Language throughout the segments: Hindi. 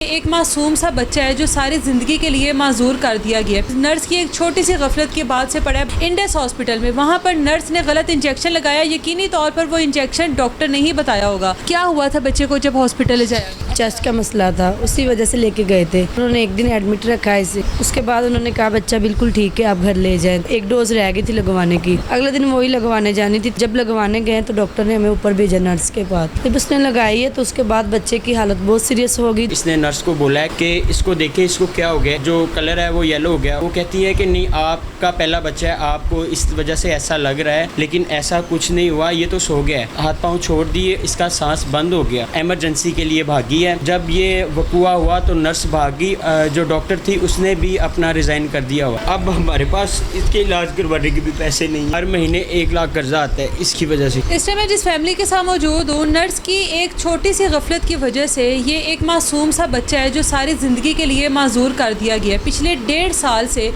एक मासूम सा बच्चा है जो सारी ज़िंदगी के लिए माजूर कर दिया गया। नर्स की एक छोटी सी गफलत के बाद से पड़ा इंडेस हॉस्पिटल में। वहाँ पर नर्स ने गलत इंजेक्शन लगाया। यकीनी तौर पर वो इंजेक्शन डॉक्टर ने ही बताया होगा। क्या हुआ था बच्चे को जब हॉस्पिटल ले जाया? चेस्ट का मसला था, उसी वजह से लेके गए थे। उन्होंने एक दिन एडमिट रखा है इसे। उसके बाद उन्होंने कहा बच्चा बिल्कुल ठीक है, आप घर ले जाएं। एक डोज रह गई थी लगवाने की, अगले दिन वही लगवाने जानी थी। जब लगवाने गए तो डॉक्टर ने हमें ऊपर भेजा नर्स के पास। जब उसने लगाई है तो उसके बाद बच्चे की हालत बहुत सीरियस हो गई। इसने नर्स को बोला है कि इसको देखे, इसको क्या हो गया, जो कलर है वो येलो हो गया। वो कहती है कि नहीं, आपका पहला बच्चा है, आपको इस वजह से ऐसा लग रहा है, लेकिन ऐसा कुछ नहीं हुआ, ये तो सो गया है। हाथ पाँव छोड़ दिए, इसका सांस बंद हो गया। इमरजेंसी के लिए भागी है। जब ये वकुआ हुआ तो नर्स भागी, जो डॉक्टर थी उसने भी अपना रिज़ाइन कर दिया हुआ। अब हमारे पास इसके इलाज करवाने के भी पैसे नहीं। हर महीने 1 लाख कर्जा आता है इसकी वजह से। इस टाइम मैं जिस फैमिली के साथ मौजूद हूँ, नर्स की एक छोटी सी गफलत की वजह से ये एक मासूम सा बच्चा है जो सारी ज़िंदगी के लिए माजूर कर दिया गया। पिछले 1.5 साल से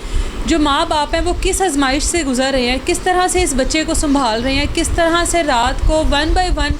जो माँ बाप हैं वो किस आजमाइश से गुजर रहे हैं, किस तरह से इस बच्चे को संभाल रहे हैं, किस तरह से रात को 1 बाय 1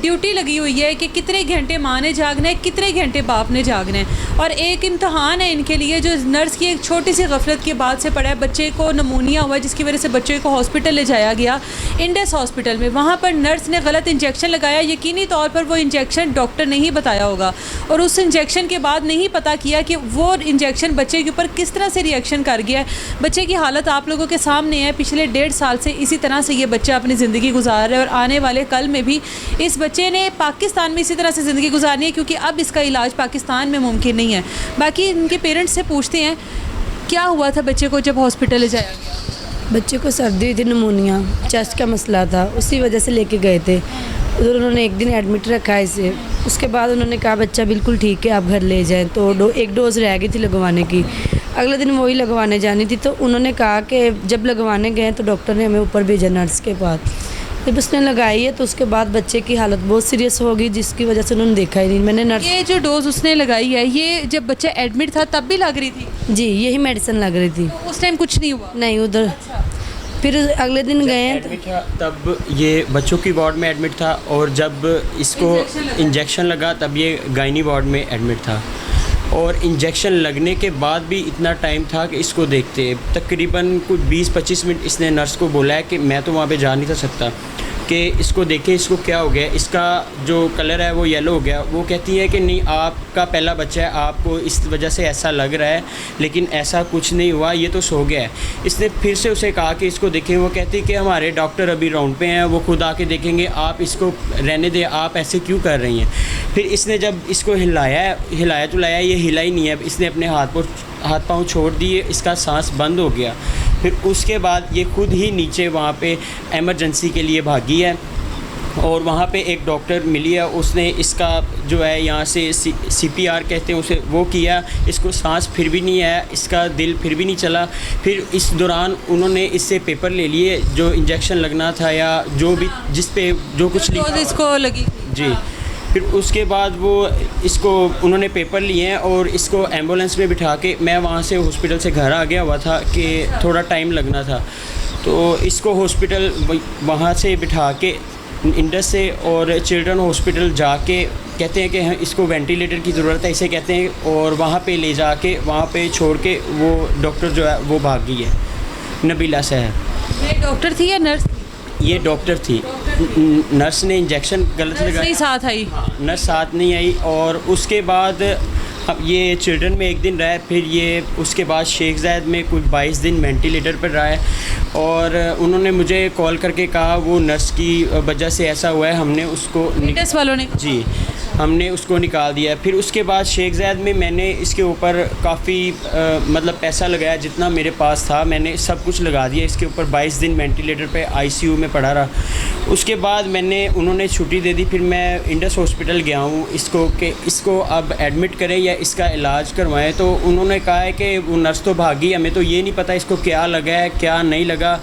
ड्यूटी लगी हुई है कि कितने घंटे माँ ने जागना है, कितने घंटे बाप ने जागना है। और एक इम्तहान है इनके लिए जो नर्स की एक छोटी सी गफलत के बाद से पड़ा है। बच्चे को नमूनिया हुआ जिसकी वजह से बच्चे को हॉस्पिटल ले जाया गया, इंडेस हॉस्पिटल में। वहाँ पर नर्स ने गलत इंजेक्शन लगाया। यकीनी तौर पर वो इंजेक्शन डॉक्टर ने ही बताया होगा और उस इंजेक्शन के बाद नहीं पता किया कि वो इंजेक्शन बच्चे के ऊपर किस तरह से रिएक्शन कर गया है। बच्चे की हालत आप लोगों के सामने है। पिछले 1.5 साल से इसी तरह से ये बच्चा अपनी ज़िंदगी गुजार रहा है और आने वाले कल में भी इस बच्चे ने पाकिस्तान में इसी तरह से ज़िंदगी गुजारनी है, क्योंकि अब इसका इलाज पाकिस्तान में मुमकिन नहीं है। बाकी इनके पेरेंट्स से पूछते हैं क्या हुआ था बच्चे को जब हॉस्पिटल ले जाया गया। बच्चे को सर्दी हुई थी, निमोनिया, चेस्ट का मसला था, उसी वजह से लेके गए थे। उधर उन्होंने एक दिन एडमिट रखा है इसे। उसके बाद उन्होंने कहा बच्चा बिल्कुल ठीक है, आप घर ले जाएं। तो एक डोज रह गई थी लगवाने की, अगले दिन वही लगवाने जानी थी। तो उन्होंने कहा कि जब लगवाने गए तो डॉक्टर ने हमें ऊपर भेजा नर्स के पास। जब उसने लगाई है तो उसके बाद बच्चे की हालत बहुत सीरियस हो गई, जिसकी वजह से उन्होंने देखा ही नहीं। मैंने नर्स, ये जो डोज उसने लगाई है ये जब बच्चा एडमिट था तब भी लग रही थी? जी, यही मेडिसिन लग रही थी। तो उस टाइम कुछ नहीं हुआ? नहीं, उधर फिर अगले दिन गए एडमिट था तब ये बच्चों की वार्ड में एडमिट था, और जब इसको इंजेक्शन लगा तब ये गायनी वार्ड में एडमिट था। और इंजेक्शन लगने के बाद भी इतना टाइम था कि इसको देखते तकरीबन कुछ 20-25 मिनट इसने नर्स को बोला है कि मैं तो वहाँ पे जा नहीं था सकता, कि इसको देखें, इसको क्या हो गया, इसका जो कलर है वो येलो हो गया। वो कहती है कि नहीं, आपका पहला बच्चा है, आपको इस वजह से ऐसा लग रहा है, लेकिन ऐसा कुछ नहीं हुआ, ये तो सो गया है। इसने फिर से उसे कहा कि इसको देखें। वो कहती है कि हमारे डॉक्टर अभी राउंड पे हैं, वो खुद आके देखेंगे, आप इसको रहने दें, आप ऐसे क्यों कर रही हैं। फिर इसने जब इसको हिलाया तो लाया, ये हिला ही नहीं है। इसने अपने हाथ पाँव छोड़ दिए, इसका सांस बंद हो गया। फिर उसके बाद ये खुद ही नीचे वहाँ पे इमरजेंसी के लिए भागी है, और वहाँ पे एक डॉक्टर मिली है। उसने इसका जो है यहाँ से CPR कहते हैं उसे, वो किया। इसको सांस फिर भी नहीं आया, इसका दिल फिर भी नहीं चला। फिर इस दौरान उन्होंने इससे पेपर ले लिए, जो इंजेक्शन लगना था या जो भी जिस पे जो कुछ लिखा इसको लगी जी। फिर उसके बाद वो इसको उन्होंने पेपर लिए हैं और इसको एम्बुलेंस में बिठा के, मैं वहाँ से हॉस्पिटल से घर आ गया हुआ था कि थोड़ा टाइम लगना था, तो इसको हॉस्पिटल वहाँ से बिठा के इंडस से और चिल्ड्रन हॉस्पिटल जाके कहते हैं कि इसको वेंटिलेटर की ज़रूरत है, इसे कहते हैं, और वहाँ पे ले जाके वहाँ पे छोड़ के वो डॉक्टर जो है वो भाग गई है। नबीला साहब। ये डॉक्टर थी या नर्स? ये डॉक्टर थी। नर्स ने इंजेक्शन गलत लगाया, साथ आई। नर्स साथ नहीं आई। और उसके बाद अब ये चिल्ड्रन में 1 दिन रहा है, फिर ये उसके बाद शेख ज़ायद में कुछ 22 दिन वेंटिलेटर पर रहा है। और उन्होंने मुझे कॉल करके कहा वो नर्स की वजह से ऐसा हुआ है, हमने उसको वालों ने जी हमने उसको निकाल दिया। फिर उसके बाद शेख ज़ायद में मैंने इसके ऊपर काफ़ी मतलब पैसा लगाया, जितना मेरे पास था मैंने सब कुछ लगा दिया इसके ऊपर। 22 दिन वेंटिलेटर पे ICU में पड़ा रहा। उसके बाद उन्होंने छुट्टी दे दी। फिर मैं इंडस हॉस्पिटल गया हूँ इसको कि इसको अब एडमिट करें या इसका इलाज करवाएं। तो उन्होंने कहा है कि वो नर्स तो भागी, हमें तो ये नहीं पता इसको क्या लगा है क्या नहीं लगा।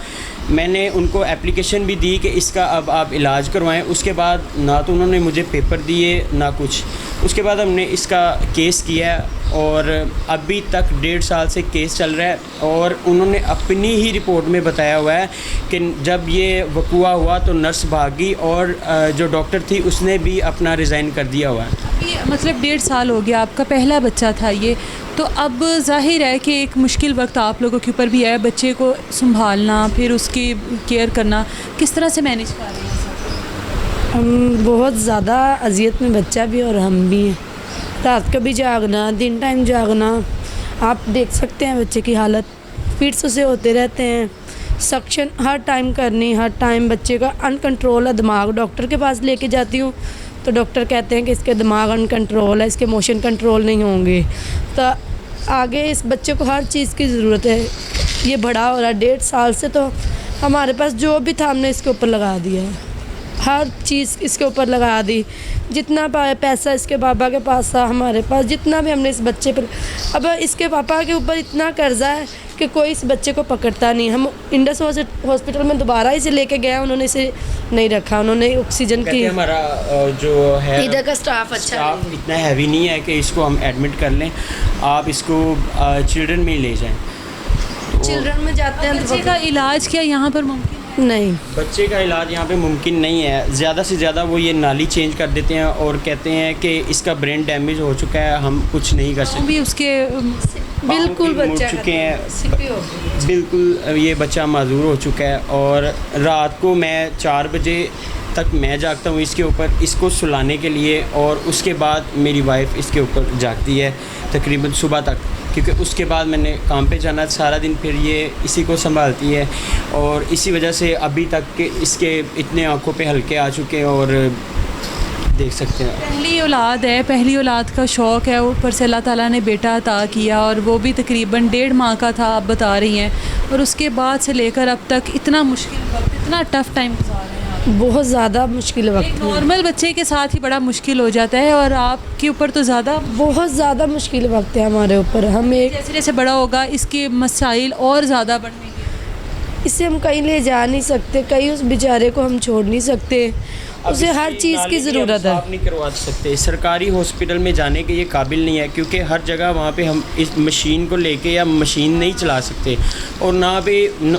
मैंने उनको एप्लीकेशन भी दी कि इसका अब आप इलाज करवाएं। उसके बाद ना तो उन्होंने मुझे पेपर दिए ना कुछ। उसके बाद हमने इसका केस किया और अभी तक 1.5 साल से केस चल रहा है। और उन्होंने अपनी ही रिपोर्ट में बताया हुआ है कि जब ये वक़ूआ हुआ तो नर्स भागी और जो डॉक्टर थी उसने भी अपना रिज़ाइन कर दिया हुआ है। ये मतलब 1.5 साल हो गया, आपका पहला बच्चा था ये, तो अब जाहिर है कि एक मुश्किल वक्त आप लोगों के ऊपर भी है, बच्चे को संभालना फिर उसकी केयर करना, किस तरह से मैनेज कर रहे हैं? हम बहुत ज़्यादा अजियत में बच्चा भी और हम भी हैं। रात का भी जागना, दिन टाइम जागना, आप देख सकते हैं बच्चे की हालत, फिट्स उसे होते रहते हैं, सक्शन हर टाइम करनी, हर टाइम बच्चे का अनकंट्रोल है दिमाग। डॉक्टर के पास लेके जाती हूँ तो डॉक्टर कहते हैं कि इसके दिमाग अनकंट्रोल है, इसके मोशन कंट्रोल नहीं होंगे। तो आगे इस बच्चे को हर चीज़ की ज़रूरत है। ये बड़ा हो रहा है 1.5 साल से, तो हमारे पास जो भी था हमने इसके ऊपर लगा दिया है, हर चीज़ इसके ऊपर लगा दी। जितना पैसा इसके पापा के पास था, हमारे पास जितना भी हमने इस बच्चे पर, अब इसके पापा के ऊपर इतना कर्जा है कि कोई इस बच्चे को पकड़ता नहीं। हम इंडस हॉस्पिटल में दोबारा इसे लेके गए, उन्होंने इसे नहीं रखा, उन्होंने ऑक्सीजन की। हमारा जो है इधर का स्टाफ अच्छा स्टाफ इतना हैवी नहीं है कि इसको हम एडमिट कर लें, आप इसको चिल्ड्रन में ही ले जाएं। चिल्ड्रन में जाते हैं बच्चे का इलाज क्या यहाँ पर मुमकिन है? नहीं, बच्चे का इलाज यहाँ पे मुमकिन नहीं है। ज़्यादा से ज़्यादा वो ये नाली चेंज कर देते हैं और कहते हैं कि इसका ब्रेन डैमेज हो चुका है, हम कुछ नहीं कर सकते। भी उसके बिल्कुल मुड़ बच्चा चुके हैं, बिल्कुल ये बच्चा माजूर हो चुका है। और रात को मैं 4 बजे तक मैं जागता हूँ इसके ऊपर, इसको सुलाने के लिए, और उसके बाद मेरी वाइफ इसके ऊपर जागती है तकरीबन सुबह तक, क्योंकि उसके बाद मैंने काम पे जाना सारा दिन, फिर ये इसी को संभालती है। और इसी वजह से अभी तक के इसके इतने आंखों पे हल्के आ चुके हैं और देख सकते हैं। पहली औलाद है, पहली औलाद का शौक़ है, ऊपर से अल्लाह ताला ने बेटा अता किया और वो भी तकरीबन 1.5 माह का था, आप बता रही हैं, और उसके बाद से लेकर अब तक इतना मुश्किल वक्त, इतना टफ़ टाइम गुजार रहे हैं आप। बहुत ज़्यादा मुश्किल वक्त है। नॉर्मल बच्चे के साथ ही बड़ा मुश्किल हो जाता है और आपके ऊपर तो ज़्यादा, बहुत ज़्यादा मुश्किल वक्त है हमारे ऊपर। हम एक जैसे जैसे बड़ा होगा इसके मसाइल और ज़्यादा बढ़ेंगे। इसे हम कहीं ले जा नहीं सकते, कहीं उस बेचारे को हम छोड़ नहीं सकते, उसे हर चीज़ की ज़रूरत है। आप नहीं करवा सकते, सरकारी हॉस्पिटल में जाने के ये काबिल नहीं है, क्योंकि हर जगह वहाँ पे हम इस मशीन को लेके या मशीन नहीं चला सकते, और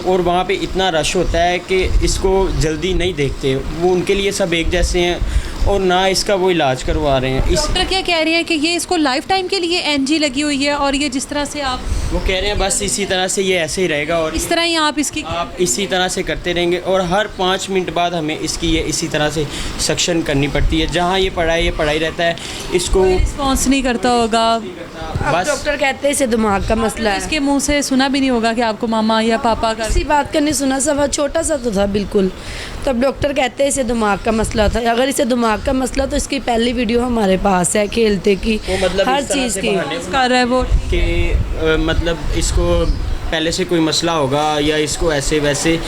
और वहाँ पे इतना रश होता है कि इसको जल्दी नहीं देखते। वो उनके लिए सब एक जैसे हैं और ना इसका वो इलाज करवा रहे हैं। डॉक्टर क्या कह रहे हैं कि ये इसको लाइफ टाइम के लिए एनजी लगी हुई है और ये जिस तरह से आप, वो कह रहे हैं बस इसी तरह से ये ऐसे ही रहेगा और इस तरह ही आप इसकी आप इसी तरह से करते रहेंगे, और हर 5 मिनट बाद हमें इसकी ये इसी तरह से सक्शन करनी पड़ती है। जहाँ ये पढ़ाई रहता है, इसको रिस्पॉन्स नहीं करता होगा। अब बस डॉक्टर कहते हैं इसे दिमाग का मसला है। इसके मुंह से सुना भी नहीं होगा कि आपको मामा या पापा का, किसी बात का नहीं सुना, सब छोटा सा तो था बिल्कुल। तब डॉक्टर कहते हैं इसे दिमाग का मसला था। अगर इसे दिमाग का मसला, तो इसकी पहली वीडियो हमारे पास है खेलते की, वो मतलब हर इस तरह चीज़ से की। बहाने कर रहा है वो कि मतलब इसको पहले से कोई मसला होगा या इसको ऐसे वैसे,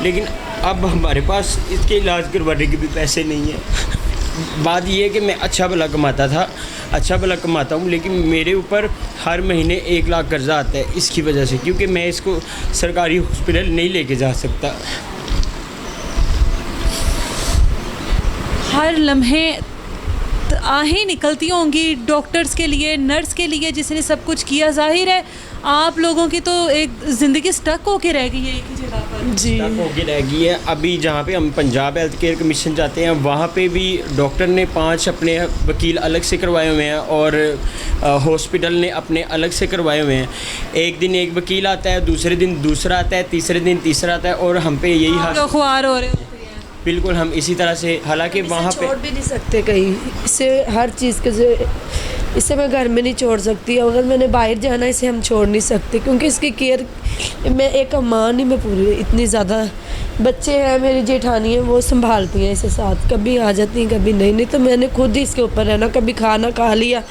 लेकिन अब हमारे पास इसके इलाज करवाने के भी पैसे नहीं हैं। बात ये है कि मैं अच्छा भला कमाता हूँ, लेकिन मेरे ऊपर हर महीने 1 लाख कर्जा आता है इसकी वजह से, क्योंकि मैं इसको सरकारी हॉस्पिटल नहीं लेके जा सकता। हर लम्हे आहें निकलती होंगी डॉक्टर्स के लिए, नर्स के लिए, जिसने सब कुछ किया। जाहिर है आप लोगों की तो एक ज़िंदगी स्टक होके रह गई है एक ही जगह पर। जी, स्टक होके रह गई है। अभी जहाँ पे हम पंजाब हेल्थ केयर कमीशन जाते हैं, वहाँ पे भी डॉक्टर ने 5 अपने वकील अलग से करवाए हुए हैं और हॉस्पिटल ने अपने अलग से करवाए हुए हैं। एक दिन एक वकील आता है, दूसरे दिन दूसरा आता है, तीसरे दिन तीसरा आता है, और हम पे यही हाल। लोग ख्वार हो रहे होते हैं। बिल्कुल हम इसी तरह से, हालांकि वहाँ पे छोड़ भी नहीं सकते कहीं, इसे हर चीज़ के, इसे मैं घर में नहीं छोड़ सकती। अगर मैंने बाहर जाना, इसे हम छोड़ नहीं सकते, क्योंकि इसकी केयर मैं एक माँ नहीं, मैं पूरी इतनी ज़्यादा बच्चे हैं, मेरी जेठानी है, वो संभालती हैं इसे साथ, कभी आ जाती हैं कभी नहीं तो मैंने खुद ही इसके ऊपर रहना। कभी खाना खा लिया,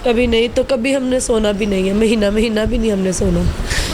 कभी नहीं, तो कभी हमने सोना भी नहीं है, महीना भी नहीं हमने सोना।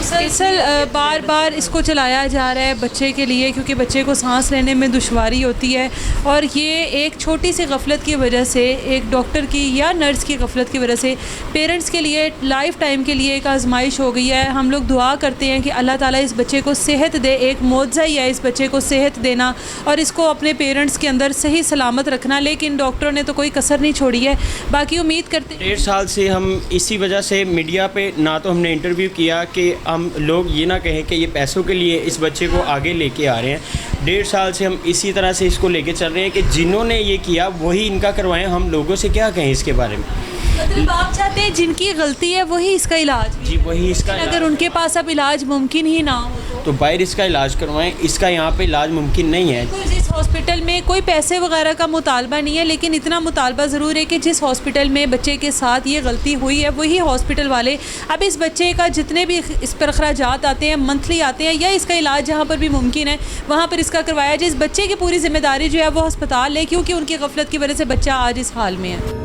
मुसलसल बार बार इसको चलाया जा रहा है बच्चे के लिए, क्योंकि बच्चे को सांस लेने में दुश्वारी होती है। और ये एक छोटी सी गफलत की वजह से, एक डॉक्टर की या नर्स की गफलत की वजह से पेरेंट्स के लिए लाइफ टाइम के लिए एक आजमाइश हो गई है। हम लोग दुआ करते हैं कि अल्लाह ताला इस बच्चे को सेहत दे, एक मौजज़ा ही है इस बच्चे को सेहत देना और इसको अपने पेरेंट्स के अंदर सही सलामत रखना, लेकिन डॉक्टरों ने तो कोई कसर नहीं छोड़ी है। बाकी उम्मीद करते 1.5 साल से हम इसी वजह से मीडिया पे ना तो हमने इंटरव्यू किया कि हम लोग ये ना कहें कि ये पैसों के लिए इस बच्चे को आगे लेके आ रहे हैं। 1.5 साल से हम इसी तरह से इसको लेके चल रहे हैं कि जिन्होंने ये किया वही इनका करवाएं। हम लोगों से क्या कहें इसके बारे में? मतलब आप चाहते हैं जिनकी गलती है वही इसका इलाज, जी वही इसका अगर उनके पास अब इलाज मुमकिन ही ना हो तो बाहर इसका इलाज करवाएं। इसका यहाँ पे इलाज मुमकिन नहीं है। तो जिस हॉस्पिटल में कोई पैसे वगैरह का मुतालबा नहीं है, लेकिन इतना मुतालबा ज़रूर है कि जिस हॉस्पिटल में बच्चे के साथ ये गलती हुई है वही हॉस्पिटल वाले अब इस बच्चे का जितने भी इस पर अखराजात आते हैं, मंथली आते हैं, या इसका इलाज जहाँ पर भी मुमकिन है वहाँ पर इसका करवाया जाए। इस बच्चे की पूरी जिम्मेदारी जो है वो अस्पताल है, क्योंकि उनकी गफलत की वजह से बच्चा आज इस हाल में है।